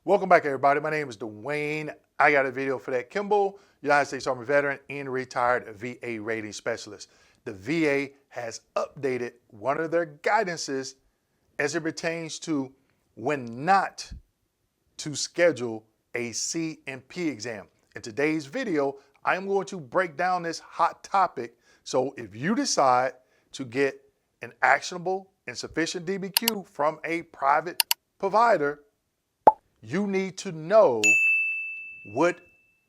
Welcome back, everybody. My name is Dwayne. I got a video for that. Kimball, United States Army veteran and retired VA rating specialist. The VA has updated one of their guidances as it pertains to when not to schedule a C&P exam. In today's video, I am going to break down this hot topic. So if you decide to get an actionable and sufficient DBQ from a private provider, you need to know what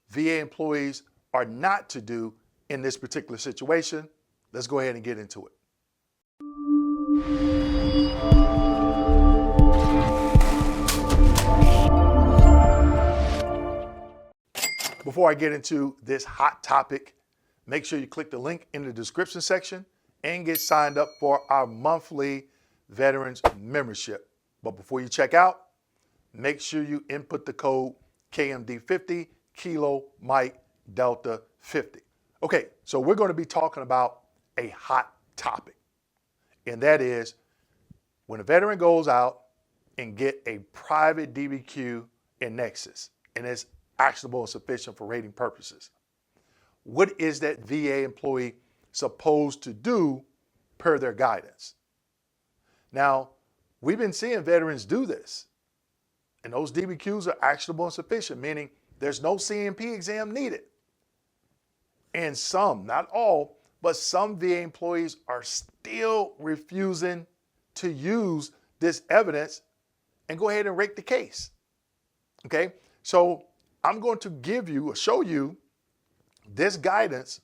VA employees are not to do in this particular situation. Let's go ahead and get into it. Before I get into this hot topic, make sure you click the link in the description section and get signed up for our monthly veterans membership. But before you check out, make sure you input the code KMD50, Kilo Mike Delta 50. Okay, so we're going to be talking about a hot topic, and that is when a veteran goes out and get a private DBQ in Nexus, and it's actionable and sufficient for rating purposes. What is that VA employee supposed to do per their guidance? Now, we've been seeing veterans do this. And those DBQs are actionable and sufficient, meaning there's no C&P exam needed. And some, not all, but some VA employees are still refusing to use this evidence and go ahead and rate the case. Okay, so I'm going to give you or show you this guidance.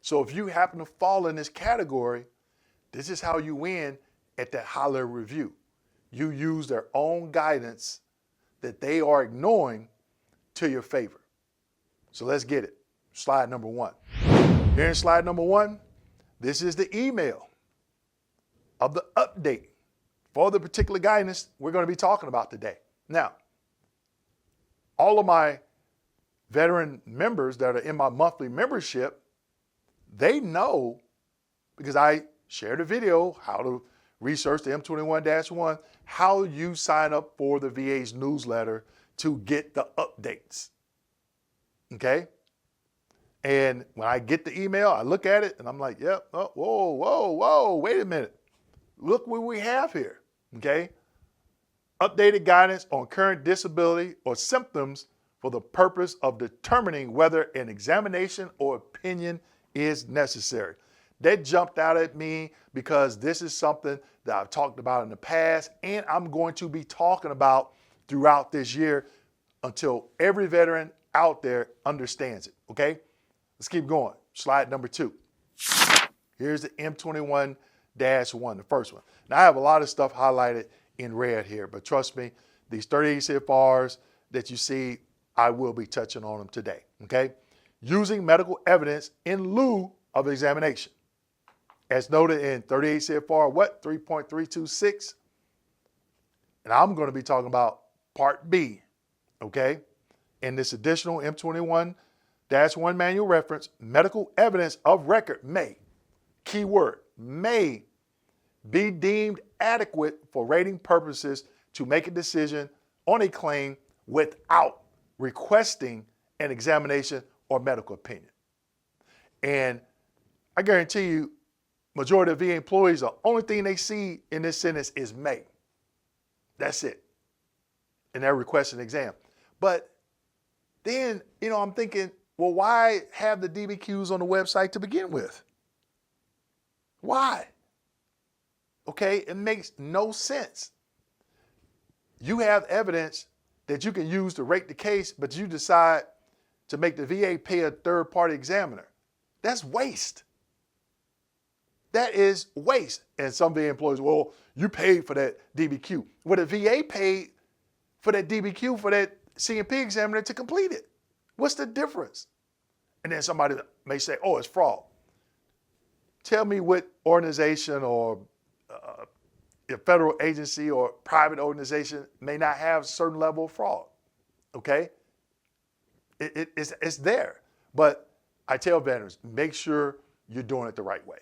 So if you happen to fall in this category, this is how you win at that high-level review. You use their own guidance that they are ignoring to your favor. So let's get it. Slide number one. Here in slide number one, this is the email of the update for the particular guidance we're going to be talking about today. Now, all of my veteran members that are in my monthly membership, they know, because I shared a video how to research the M21-1, how you sign up for the VA's newsletter to get the updates. Okay? And when I get the email, I look at it and I'm like, yep, oh, whoa, wait a minute. Look what we have here. Okay? Updated guidance on current disability or symptoms for the purpose of determining whether an examination or opinion is necessary. That jumped out at me because this is something that I've talked about in the past and I'm going to be talking about throughout this year until every veteran out there understands it, okay? Let's keep going. Slide number two. Here's the M21-1, the first one. Now I have a lot of stuff highlighted in red here, but trust me, these 38 CFRs that you see, I will be touching on them today, okay? Using medical evidence in lieu of examination. As noted in 38 CFR, 3.326? And I'm going to be talking about Part B, okay? In this additional M21-1 manual reference, medical evidence of record may, keyword, may be deemed adequate for rating purposes to make a decision on a claim without requesting an examination or medical opinion. And I guarantee you, majority of VA employees, the only thing they see in this sentence is may. That's it. And they're requesting an exam. But then, I'm thinking, well, why have the DBQs on the website to begin with? Why? Okay, it makes no sense. You have evidence that you can use to rate the case, but you decide to make the VA pay a third-party examiner. That's waste. That is waste. And some VA employees, well, you paid for that DBQ. Well, the VA paid for that DBQ for that C&P examiner to complete it. What's the difference? And then somebody may say, oh, it's fraud. Tell me what organization or a federal agency or private organization may not have a certain level of fraud, okay? It's there. But I tell veterans, make sure you're doing it the right way.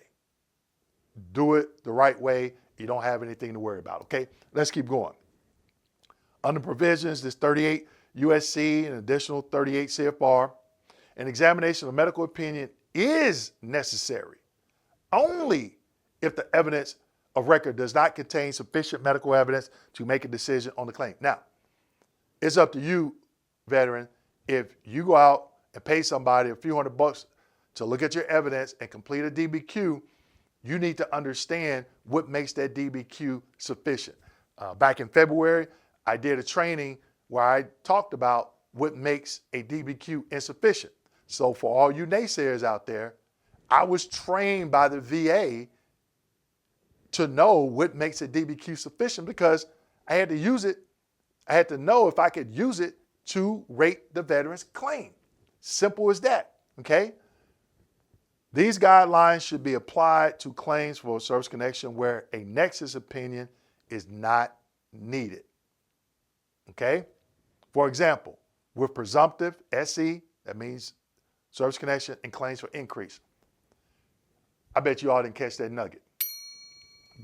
Do it the right way. You don't have anything to worry about, okay? Let's keep going. Under provisions, this 38 USC and additional 38 CFR, an examination of medical opinion is necessary only if the evidence of record does not contain sufficient medical evidence to make a decision on the claim. Now, it's up to you, veteran, if you go out and pay somebody a few $100 to look at your evidence and complete a DBQ, you need to understand what makes that DBQ sufficient. Back in February, I did a training where I talked about what makes a DBQ insufficient. So for all you naysayers out there, I was trained by the VA to know what makes a DBQ sufficient because I had to use it. I had to know if I could use it to rate the veteran's claim. Simple as that, okay? These guidelines should be applied to claims for service connection where a nexus opinion is not needed, okay? For example, with presumptive SE, that means service connection and claims for increase. I bet you all didn't catch that nugget.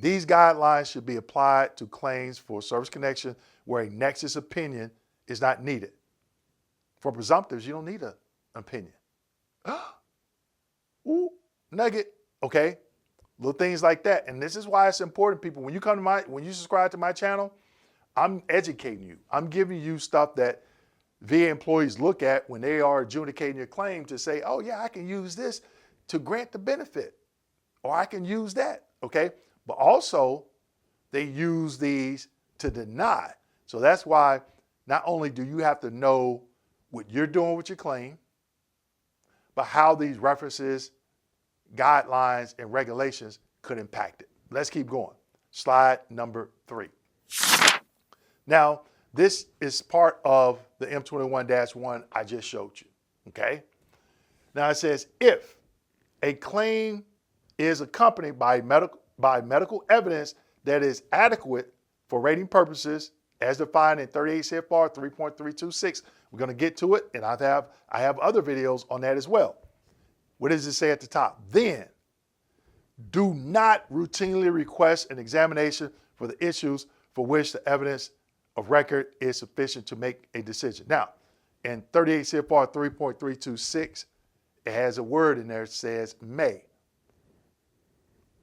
These guidelines should be applied to claims for service connection where a nexus opinion is not needed. For presumptives, you don't need an opinion. Ooh, nugget, okay? Little things like that. And this is why it's important, people. When you subscribe to my channel, I'm educating you. I'm giving you stuff that VA employees look at when they are adjudicating your claim to say, oh yeah, I can use this to grant the benefit, or I can use that, okay? But also, they use these to deny. So that's why not only do you have to know what you're doing with your claim, but how these references, guidelines, and regulations could impact it. Let's keep going. Slide number 3. Now, this is part of the M21-1 I just showed you, okay? Now it says, if a claim is accompanied by medical evidence that is adequate for rating purposes as defined in 38 CFR 3.326. We're going to get to it, and I have other videos on that as well. What does it say at the top? Then, do not routinely request an examination for the issues for which the evidence of record is sufficient to make a decision. Now, in 38 CFR 3.326, it has a word in there that says may.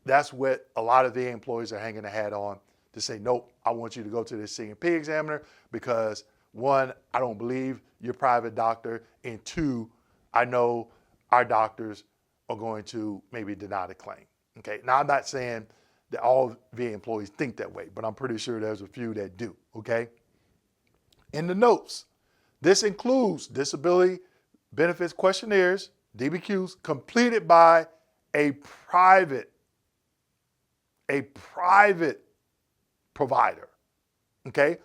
That's what a lot of VA employees are hanging a hat on to say, nope, I want you to go to the C&P examiner because 1, I don't believe your private doctor, and 2, I know our doctors are going to maybe deny the claim. Okay, now I'm not saying that all VA employees think that way, but I'm pretty sure there's a few that do, okay? In the notes, this includes Disability Benefits Questionnaires, DBQs, completed by a private provider, okay?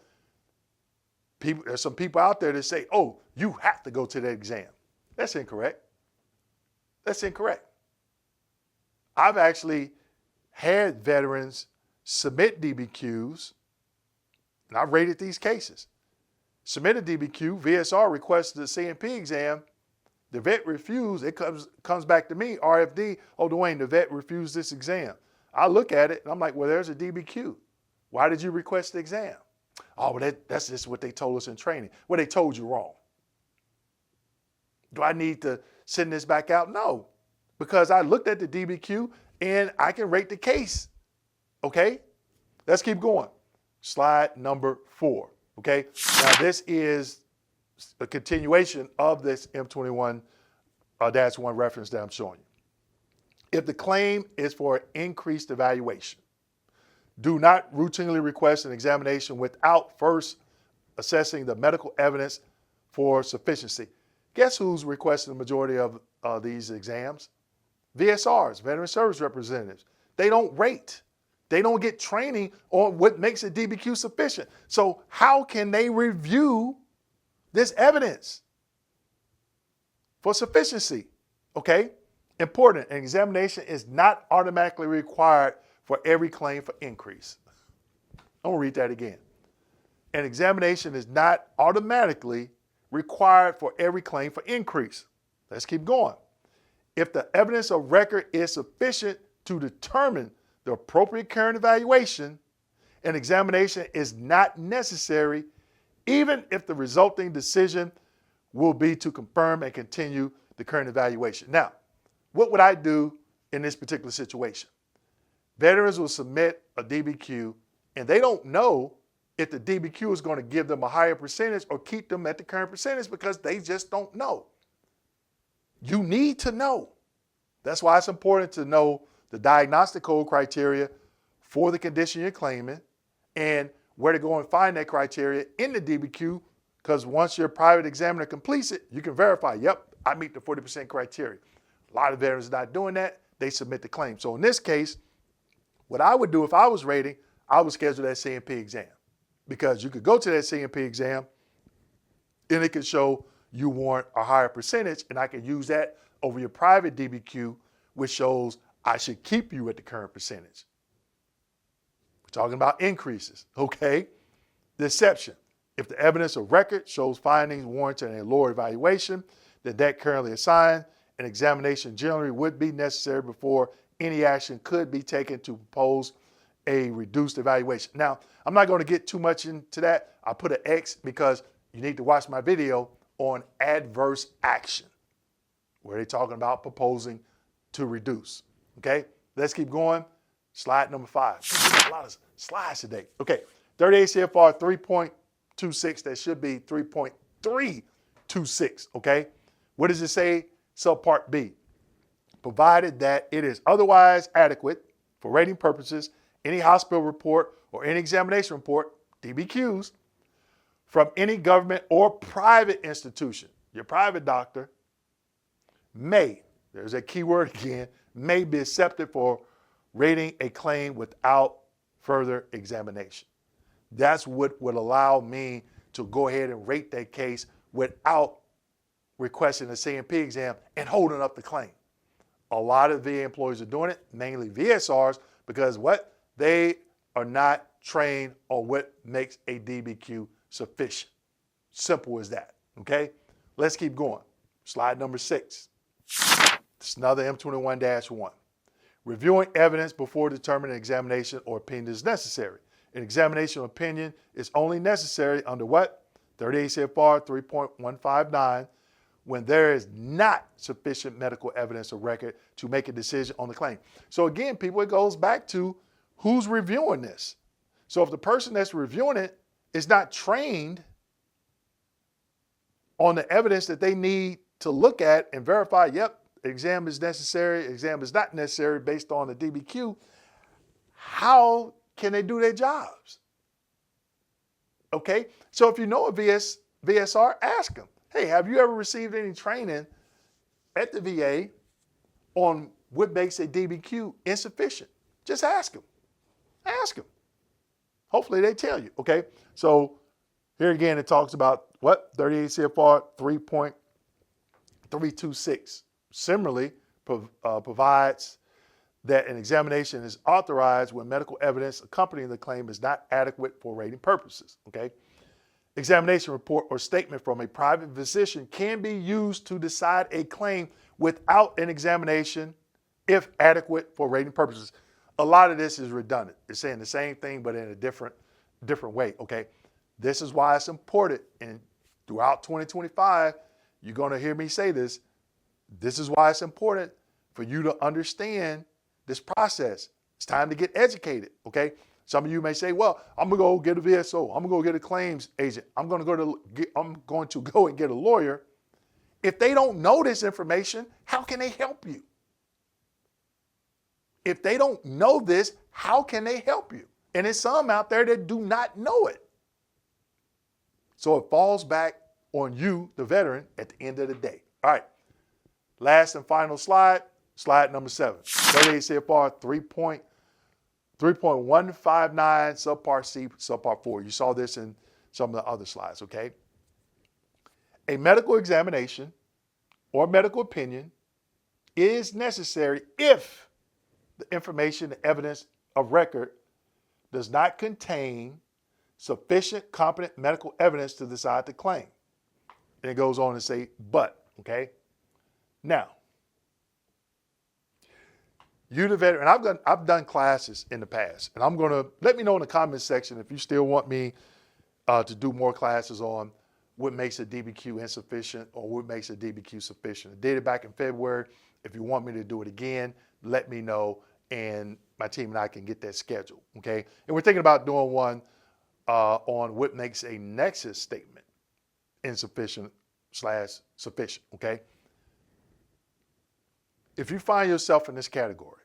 There's some people out there that say, oh, you have to go to the exam. That's incorrect. That's incorrect. I've actually had veterans submit DBQs, and I've rated these cases. Submit a DBQ, VSR requests the C&P exam, the vet refused, it comes back to me, RFD, oh, Dwayne, the vet refused this exam. I look at it, and I'm like, well, there's a DBQ. Why did you request the exam? Oh, well, that's just what they told us in training. Well, they told you wrong. Do I need to send this back out? No, because I looked at the DBQ, and I can rate the case, okay? Let's keep going. Slide number 4, okay? Now, this is a continuation of this M21-1 reference that I'm showing you. If the claim is for increased evaluation, do not routinely request an examination without first assessing the medical evidence for sufficiency. Guess who's requesting the majority of these exams? VSRs, Veteran Service Representatives. They don't rate. They don't get training on what makes a DBQ sufficient. So how can they review this evidence for sufficiency? Okay? Important, an examination is not automatically required for every claim for increase. I'm gonna read that again. An examination is not automatically required for every claim for increase. Let's keep going. If the evidence of record is sufficient to determine the appropriate current evaluation, an examination is not necessary even if the resulting decision will be to confirm and continue the current evaluation. Now, what would I do in this particular situation? Veterans will submit a DBQ and they don't know if the DBQ is going to give them a higher percentage or keep them at the current percentage because they just don't know. You need to know. That's why it's important to know the diagnostic code criteria for the condition you're claiming and where to go and find that criteria in the DBQ, because once your private examiner completes it, you can verify, yep, I meet the 40% criteria. A lot of veterans are not doing that. They submit the claim. So in this case, what I would do if I was rating, I would schedule that CMP exam, because you could go to that CMP exam and it could show you warrant a higher percentage, and I could use that over your private DBQ, which shows I should keep you at the current percentage. We're talking about increases, okay? The exception: if the evidence of record shows findings warranting a lower evaluation than that currently assigned, an examination generally would be necessary before any action could be taken to propose a reduced evaluation. Now, I'm not going to get too much into that. I put an X because you need to watch my video on adverse action, where they're talking about proposing to reduce. Okay, let's keep going. Slide number 5. A lot of slides today. Okay, 38 CFR 3.26, that should be 3.326, okay? What does it say? Subpart B. Provided that it is otherwise adequate for rating purposes, any hospital report or any examination report, DBQs, from any government or private institution, your private doctor, may, there's that key word again, may be accepted for rating a claim without further examination. That's what would allow me to go ahead and rate that case without requesting a CMP exam and holding up the claim. A lot of VA employees are doing it, mainly VSRs, because what? They are not trained on what makes a DBQ sufficient. Simple as that, okay? Let's keep going. Slide number 6. It's another M21-1. Reviewing evidence before determining examination or opinion is necessary. An examination or opinion is only necessary under what? 38 CFR 3.159, when there is not sufficient medical evidence or record to make a decision on the claim. So again, people, it goes back to who's reviewing this. So if the person that's reviewing it is not trained on the evidence that they need to look at and verify, yep, exam is necessary, exam is not necessary based on the DBQ, how can they do their jobs? Okay, so if you know a VSR, ask them, hey, have you ever received any training at the VA on what makes a DBQ insufficient? Just ask them. Ask them. Hopefully they tell you, okay? So here again, it talks about what? 38 CFR 3.326. Similarly, provides that an examination is authorized when medical evidence accompanying the claim is not adequate for rating purposes, okay? Examination report or statement from a private physician can be used to decide a claim without an examination if adequate for rating purposes. A lot of this is redundant. It's saying the same thing, but in a different way, okay? This is why it's important, and throughout 2025, you're gonna hear me say this. This is why it's important for you to understand this process. It's time to get educated, okay? Some of you may say, well, I'm gonna go get a VSO. I'm gonna go get a claims agent. I'm going to go and get a lawyer. If they don't know this information, how can they help you? If they don't know this, how can they help you? And there's some out there that do not know it. So it falls back on you, the veteran, at the end of the day. All right. Last and final slide, slide number 7. 38 CFR 3.159, subpart C, subpart 4. You saw this in some of the other slides, okay? A medical examination or medical opinion is necessary if the information, the evidence of record does not contain sufficient competent medical evidence to decide the claim. And it goes on to say, but, okay? Now, you the veteran, I've done classes in the past, and I'm gonna, let me know in the comments section if you still want me to do more classes on what makes a DBQ insufficient or what makes a DBQ sufficient. I did it back in February. If you want me to do it again, let me know, and my team and I can get that scheduled, okay? And we're thinking about doing one on what makes a nexus statement insufficient/sufficient, okay? If you find yourself in this category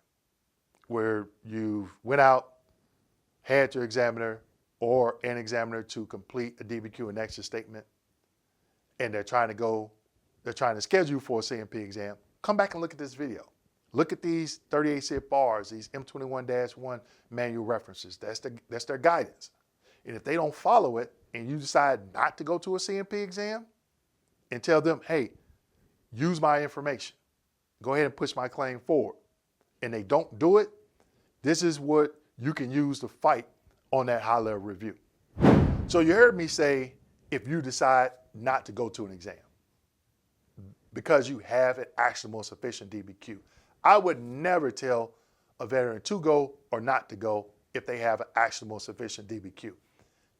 where you went out, had your examiner or an examiner to complete a DBQ and nexus statement, and they're trying to schedule you for a CMP exam, come back and look at this video. Look at these 38 CFRs, these M21-1 manual references. That's their guidance. And if they don't follow it and you decide not to go to a CMP exam, and tell them, hey, use my information, go ahead and push my claim forward, and they don't do it, this is what you can use to fight on that high-level review. So you heard me say, if you decide not to go to an exam because you have an actionable sufficient DBQ, I would never tell a veteran to go or not to go if they have an actionable sufficient DBQ.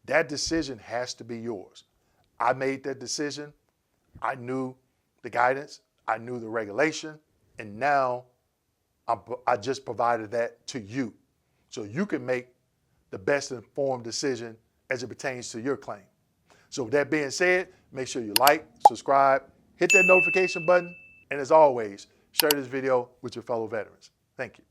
That decision has to be yours. I made that decision. I knew the guidance, I knew the regulation, and now I just provided that to you so you can make the best informed decision as it pertains to your claim. So with that being said, make sure you like, subscribe, hit that notification button, and as always, share this video with your fellow veterans. Thank you.